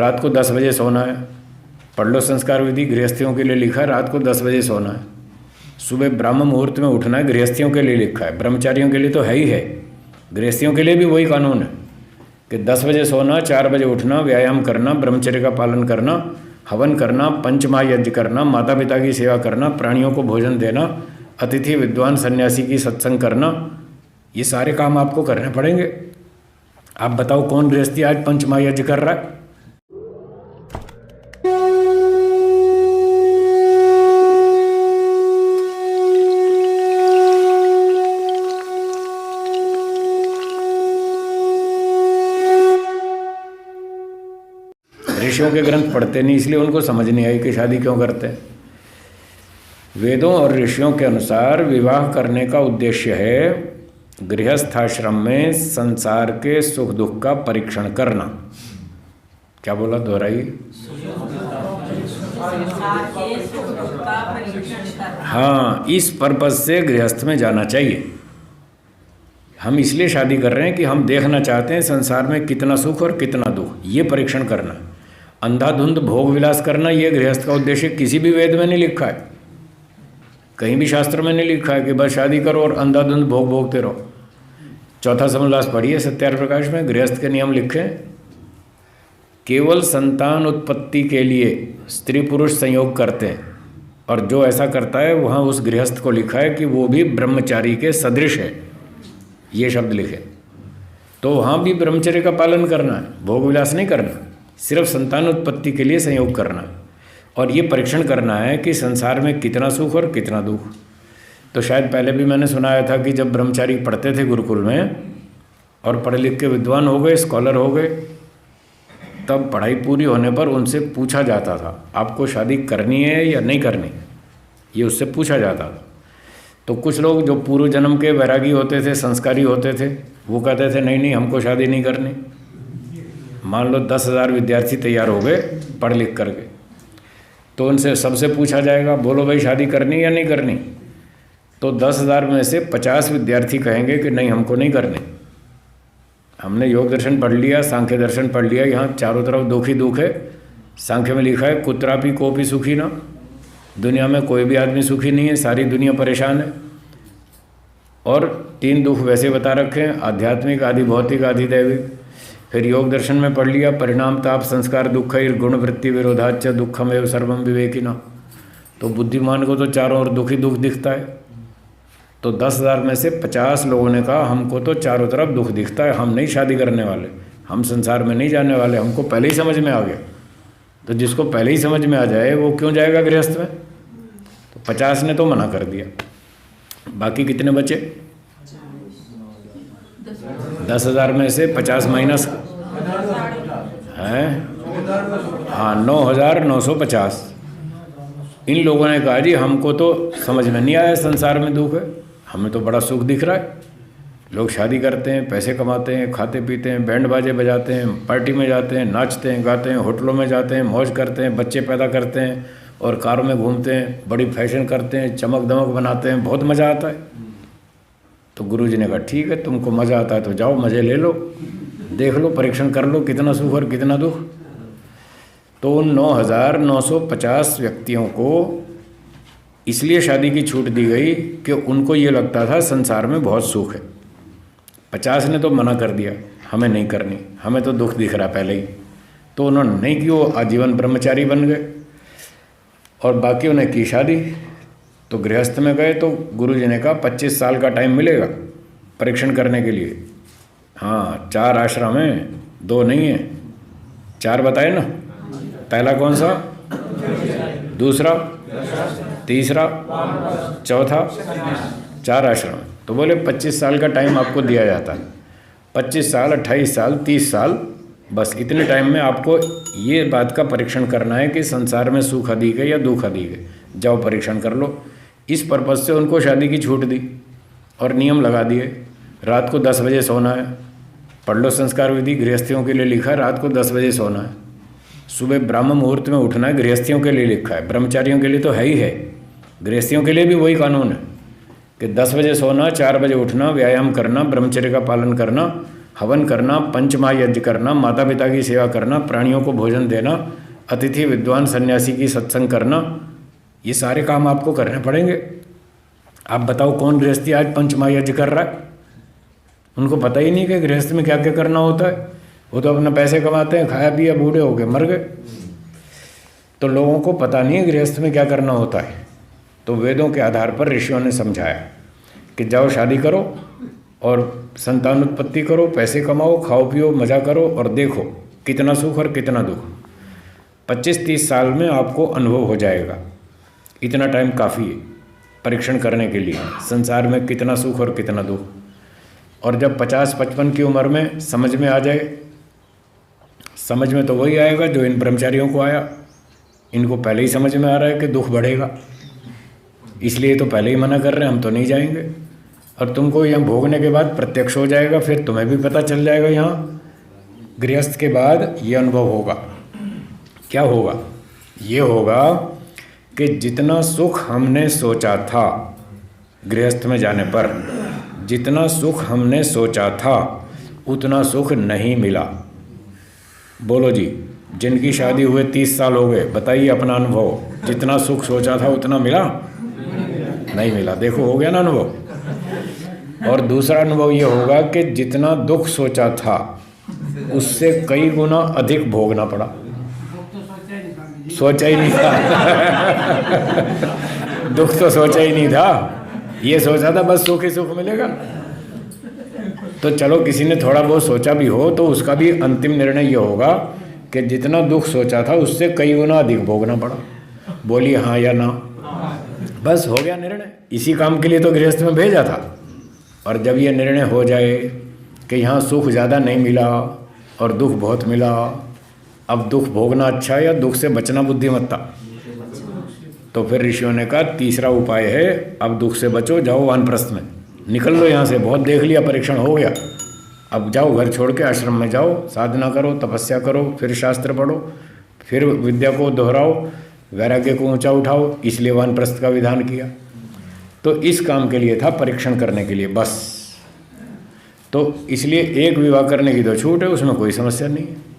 रात को 10 बजे सोना है। पढ़ लो संस्कार विधि, गृहस्थियों के लिए लिखा है रात को 10 बजे सोना है। सुबह ब्राह्म मुहूर्त में उठना है, गृहस्थियों के लिए लिखा है। ब्रह्मचारियों के लिए तो है ही है, गृहस्थियों के लिए भी वही कानून है कि 10 बजे सोना, 4 बजे उठना, व्यायाम करना, ब्रह्मचर्य का पालन करना, हवन करना, पंचमहायज्ञ करना, माता पिता की सेवा करना, प्राणियों को भोजन देना, अतिथि विद्वान सन्यासी की सत्संग करना, ये सारे काम आपको करने पड़ेंगे। आप बताओ कौन गृहस्थी आज पंचमहायज्ञ कर रहा है? ऋषियों के ग्रंथ पढ़ते नहीं, इसलिए उनको समझ नहीं आई कि शादी क्यों करते हैं। वेदों और ऋषियों के अनुसार विवाह करने का उद्देश्य है गृहस्थाश्रम में संसार के सुख दुख का परीक्षण करना। क्या बोला, दोहराइए। हाँ, इस पर्पज से गृहस्थ में जाना चाहिए। हम इसलिए शादी कर रहे हैं कि हम देखना चाहते हैं संसार में कितना सुख और कितना दुख, ये परीक्षण करना। अंधाधुंध भोग विलास करना ये गृहस्थ का उद्देश्य किसी भी वेद में नहीं लिखा है, कहीं भी शास्त्र में नहीं लिखा है कि बस शादी करो और अंधाधुंध भोग भोगते रहो। चौथा समोल्लास पढ़िए सत्यार्थ प्रकाश में, गृहस्थ के नियम लिखे। केवल संतान उत्पत्ति के लिए स्त्री पुरुष संयोग करते हैं, और जो ऐसा करता है वहाँ उस गृहस्थ को लिखा है कि वो भी ब्रह्मचारी के सदृश है, ये शब्द लिखे। तो वहाँ भी ब्रह्मचर्य का पालन करना है, भोग विलास नहीं करना, सिर्फ संतान उत्पत्ति के लिए संयोग करना है। और ये परीक्षण करना है कि संसार में कितना सुख और कितना दुख। तो शायद पहले भी मैंने सुनाया था कि जब ब्रह्मचारी पढ़ते थे गुरुकुल में और पढ़े लिख के विद्वान हो गए, स्कॉलर हो गए, तब पढ़ाई पूरी होने पर उनसे पूछा जाता था आपको शादी करनी है या नहीं करनी, ये उससे पूछा जाता था। तो कुछ लोग जो पूर्व जन्म के वैरागी होते थे, संस्कारी होते थे, वो कहते थे नहीं नहीं हमको शादी नहीं करनी। मान लो 10,000 विद्यार्थी तैयार हो गए पढ़ लिख करके, तो उनसे सबसे पूछा जाएगा बोलो भाई शादी करनी या नहीं करनी। तो 10,000 में से 50 विद्यार्थी कहेंगे कि नहीं हमको नहीं करनी। हमने योग दर्शन पढ़ लिया, सांख्य दर्शन पढ़ लिया, यहाँ चारों तरफ दुख ही दुख है। सांख्य में लिखा है कुत्रापि कोपि सुखी ना, दुनिया में कोई भी आदमी सुखी नहीं है, सारी दुनिया परेशान है। और 3 दुख वैसे बता रखे हैं, आध्यात्मिक, आदि भौतिक, आदि दैविक। फिर योग दर्शन में पढ़ लिया परिणाम ताप संस्कार दुख गुण वृत्ति विरोधाच दुखम एवं सर्वम विवेकिना। तो बुद्धिमान को तो चारों ओर दुख ही दुख दिखता है। तो 10,000 में से 50 लोगों ने कहा हमको तो चारों तरफ दुख दिखता है, हम नहीं शादी करने वाले, हम संसार में नहीं जाने वाले, हमको पहले ही समझ में आ गया। तो जिसको पहले ही समझ में आ जाए वो क्यों जाएगा गृहस्थ में? तो 50 ने तो मना कर दिया। बाकी कितने बचे? 10,000 में से 50 माइनस हैं, हाँ 9,950। इन लोगों ने कहा जी हमको तो समझ में नहीं आया संसार में दुख है, हमें तो बड़ा सुख दिख रहा है। लोग शादी करते हैं, पैसे कमाते हैं, खाते पीते हैं, बैंड बाजे बजाते हैं, पार्टी में जाते हैं, नाचते हैं, गाते हैं, होटलों में जाते हैं, मौज करते हैं, बच्चे पैदा करते हैं और कारों में घूमते हैं, बड़ी फैशन करते हैं, चमक दमक बनाते हैं, बहुत मज़ा आता है। तो गुरुजी ने कहा ठीक है तुमको मज़ा आता है तो जाओ मज़े ले लो, देख लो, परीक्षण कर लो कितना सुख और कितना दुख। तो उन 9,950 व्यक्तियों को इसलिए शादी की छूट दी गई कि उनको ये लगता था संसार में बहुत सुख है। 50 ने तो मना कर दिया हमें नहीं करनी, हमें तो दुख दिख रहा पहले ही। तो उन्होंने नहीं की, वो आजीवन ब्रह्मचारी बन गए और बाकियों ने की शादी। तो गृहस्थ में गए तो गुरुजी ने कहा 25 साल का टाइम मिलेगा परीक्षण करने के लिए। हाँ 4 आश्रम हैं, 2 नहीं है, 4 बताए ना। पहला कौन सा, दूसरा, तीसरा, चौथा, 4 आश्रम। तो बोले 25 साल का टाइम आपको दिया जाता है। 25 साल, 28 साल, 30 साल, बस इतने टाइम में आपको ये बात का परीक्षण करना है कि संसार में सुख अधिक है या दुख अधिक है। जाओ परीक्षण कर लो। इस पर्पज से उनको शादी की छूट दी और नियम लगा दिए। रात को 10 बजे सोना है, पढ़ लो संस्कार विधि, गृहस्थियों के लिए लिखा है रात को 10 बजे सोना है। सुबह ब्राह्म मुहूर्त में उठना है, गृहस्थियों के लिए लिखा है, ब्रह्मचारियों के लिए तो है ही है, गृहस्थियों के लिए भी वही कानून है कि 10 बजे सोना, 4 बजे उठना, व्यायाम करना, ब्रह्मचर्य का पालन करना, हवन करना, पंचमहायज्ञ करना, माता पिता की सेवा करना, प्राणियों को भोजन देना, अतिथि विद्वान सन्यासी की सत्संग करना, ये सारे काम आपको करने पड़ेंगे। आप बताओ कौन गृहस्थी आज पंचमहायज्ञ कर रहा है? उनको पता ही नहीं कि गृहस्थ में क्या क्या करना होता है। वो तो अपना पैसे कमाते हैं, खाया पिया, बूढ़े हो गए, मर गए। तो लोगों को पता नहीं है गृहस्थ में क्या करना होता है। तो वेदों के आधार पर ऋषियों ने समझाया कि जाओ शादी करो और संतान उत्पत्ति करो, पैसे कमाओ, खाओ पियो, मज़ा करो और देखो कितना सुख और कितना दुख। 25-30 साल में आपको अनुभव हो जाएगा। इतना टाइम काफ़ी है परीक्षण करने के लिए संसार में कितना सुख और कितना दुख। और जब 50-55 की उम्र में समझ में आ जाए, समझ में तो वही आएगा जो इन ब्रह्मचारियों को आया। इनको पहले ही समझ में आ रहा है कि दुख बढ़ेगा, इसलिए तो पहले ही मना कर रहे हैं, हम तो नहीं जाएंगे। और तुमको यहाँ भोगने के बाद प्रत्यक्ष हो जाएगा, फिर तुम्हें भी पता चल जाएगा। यहाँ गृहस्थ के बाद ये अनुभव होगा। क्या होगा? ये होगा कि जितना सुख हमने सोचा था गृहस्थ में जाने पर, जितना सुख हमने सोचा था उतना सुख नहीं मिला। बोलो जी, जिनकी शादी हुए 30 साल हो गए, बताइए अपना अनुभव। जितना सुख सोचा था उतना मिला? नहीं मिला। देखो हो गया ना अनुभव। और दूसरा अनुभव ये होगा कि जितना दुख सोचा था उससे कई गुना अधिक भोगना पड़ा। सोचा ही नहीं था दुख तो सोचा ही नहीं था, ये सोचा था बस सुख ही सुख मिलेगा। तो चलो किसी ने थोड़ा बहुत सोचा भी हो तो उसका भी अंतिम निर्णय ये होगा कि जितना दुख सोचा था उससे कई गुना अधिक भोगना पड़ा। बोलिए हाँ या ना। बस हो गया निर्णय। इसी काम के लिए तो गृहस्थ में भेजा था। और जब ये निर्णय हो जाए कि यहाँ सुख ज़्यादा नहीं मिला और दुख बहुत मिला, अब दुख भोगना अच्छा है या दुख से बचना बुद्धिमत्ता? तो फिर ऋषियों ने कहा तीसरा उपाय है, अब दुख से बचो, जाओ वानप्रस्थ में, निकल लो यहाँ से। बहुत देख लिया, परीक्षण हो गया, अब जाओ घर छोड़ के आश्रम में जाओ, साधना करो, तपस्या करो, फिर शास्त्र पढ़ो, फिर विद्या को दोहराओ, वैराग्य को ऊंचा उठाओ। इसलिए वानप्रस्थ का विधान किया। तो इस काम के लिए था, परीक्षण करने के लिए बस। तो इसलिए एक विवाह करने की तो छूट है, उसमें कोई समस्या नहीं है।